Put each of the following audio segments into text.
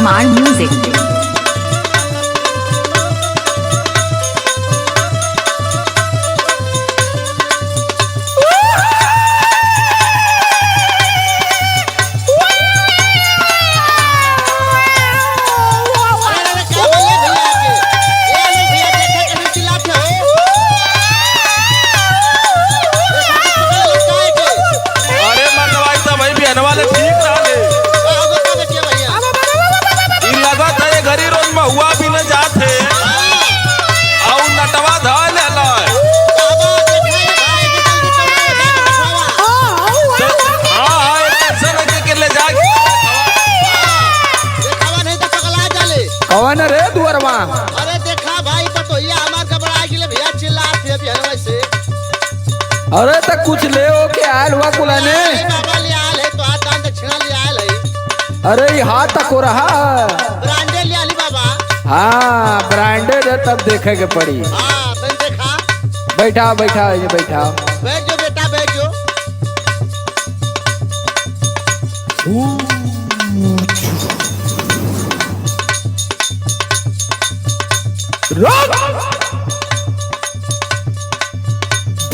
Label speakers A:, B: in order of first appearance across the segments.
A: Kumar Music.
B: कौन रे दुअरवा?
C: अरे देखा भाई पतोहिया हमार घबरा गेले भैया चिल्लात है बिहनवा से।
B: अरे तो कुछ ले हो के आयल हुआ कुलाने?
C: बाबा ले आयल है तो हाथ दान दक्षिणा ले आयल है।
B: अरे ये हाथ तक हो रहा है।
C: ब्रांडेड ले आली बाबा।
B: हाँ ब्रांडेड है तब देखे के पड़ी।
C: हाँ तन देखा।
B: बैठा बैठा ये बैठा।
C: बैठ जो बेटा बैठ जो।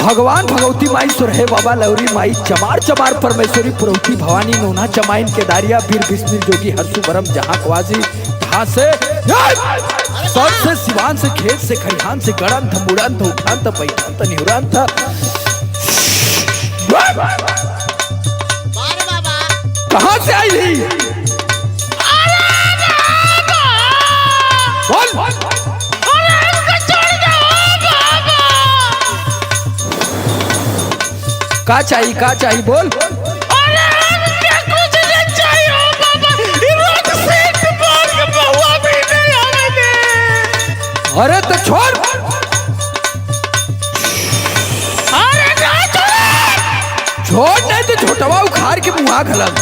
B: भगवान भगवती माई सुरहे बाबा लौरी माई चमार चमार परमेश्वरी पुरौती भवानी नोना चमाइन केदारिया वीर बिस्मिल जोगी हर्षु बरम जहाँ कवासी जहाँ से सौर से सिवान से खेत से खरिहान से गड़ंत मुड़ंत उठांत पैठांत निहुरांत। कहाँ से आई थी? का चाहिए बोल। अरे तो छोड़। छोड़ नहीं तो छोटवा उखाड़ के मुँह घलम।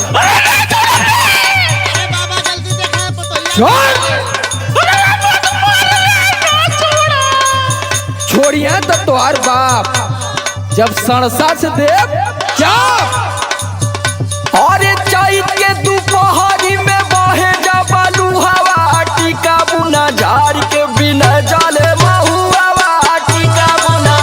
B: छोड़िया तो तोहार बाप जब सड़सा से देव और चैत के दोपहरी में बहे जा बालू हवा टीका बुना झाड़ के बिना जाले महुआ टीका बुना।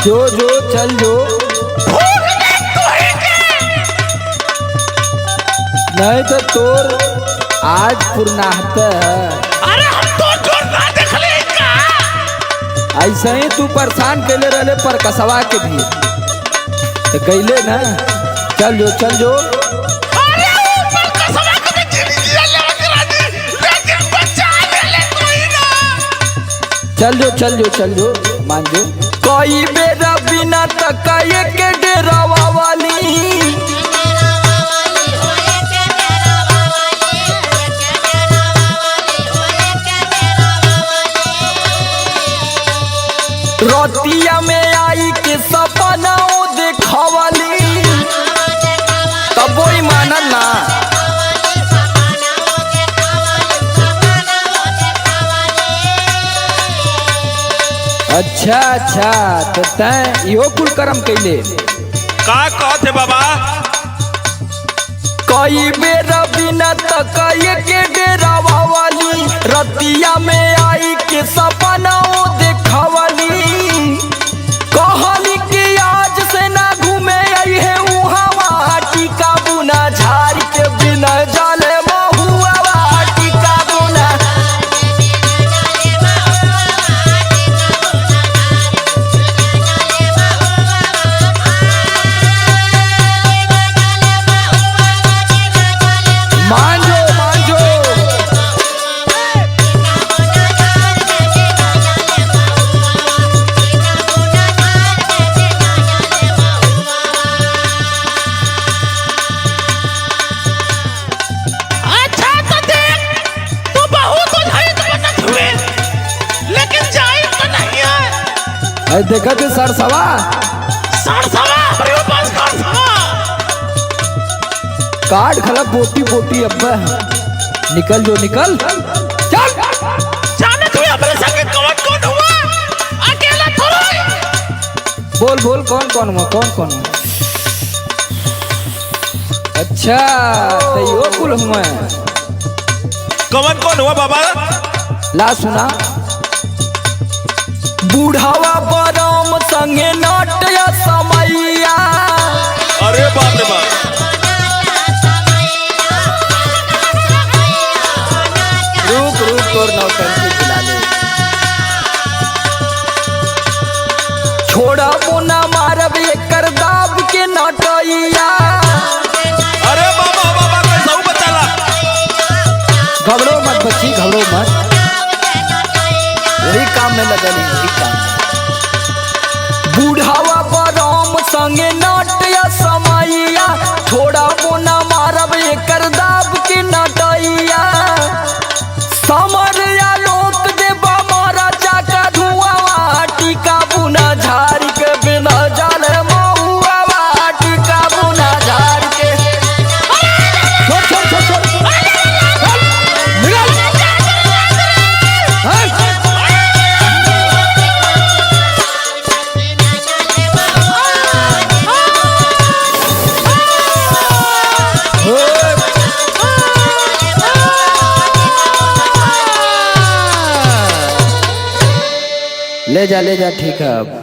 B: जो जो चल जो नहीं तो तोर आज पूर्णाहत है।
D: अरे हम तो जोर ना देख ले का
B: ऐसा ही तू परेशान कैले रहले पर कसवा के भी तो गईले ना। चल जो
D: अरे ऊपर कसवा के चली दिया ले राजी लेकिन बच्चा ले कोई ना।
B: चल जो मान जो। कई बेरा बिना तकाए के डेरावा वाली रोतिया में आई के सपना देखवाली तब वही मानल ना। अच्छा तो तैं यो कुल कर्म कैले
D: का कहते बाबा?
B: कई बेर बिना तकाए के डेरावा वाली रतिया में आई के सपना देखवाली कहली कि आज से ना घूमे आई है उहावा टीका बुना झाड़ के बिना जाले महुआ टीका बुना। मान जो अरे देखा थे सरसवा काट खला पोटी पोटी अब्बा निकल जो निकल चल
D: जाने तू अपने संग कौन हुआ अकेला थोड़ा
B: बोल बोल कौन कौन हुआ कौन कौन हुआ अच्छा तो यो कुल हुआ
D: कौन हुआ बाबा
B: ला सुना बूढ़ावा बरम संगे नाट्य समैया
D: अरे बाप रे बाप
B: रुक रुक तोर नौटंकी चला ले छोड़ा मोना मारब एकर दाब के नटैया
D: अरे बाबा बाबा कैसा बताला
B: घबरो मत बच्ची घबरो मत वही काम में लगल वही काम बूढ़ावा बरम संगे नाट्य समैया छोड़ा मोना मारब एकर दाब के नटैया समरिया लोक देवा महाराजा का धुआं टीका बुना झाड़ के बिना जाल महुआ टीका बुना झाड़ के छोड़ छोड़ छोड़ छोड़ निकल ले जा ठीक है अब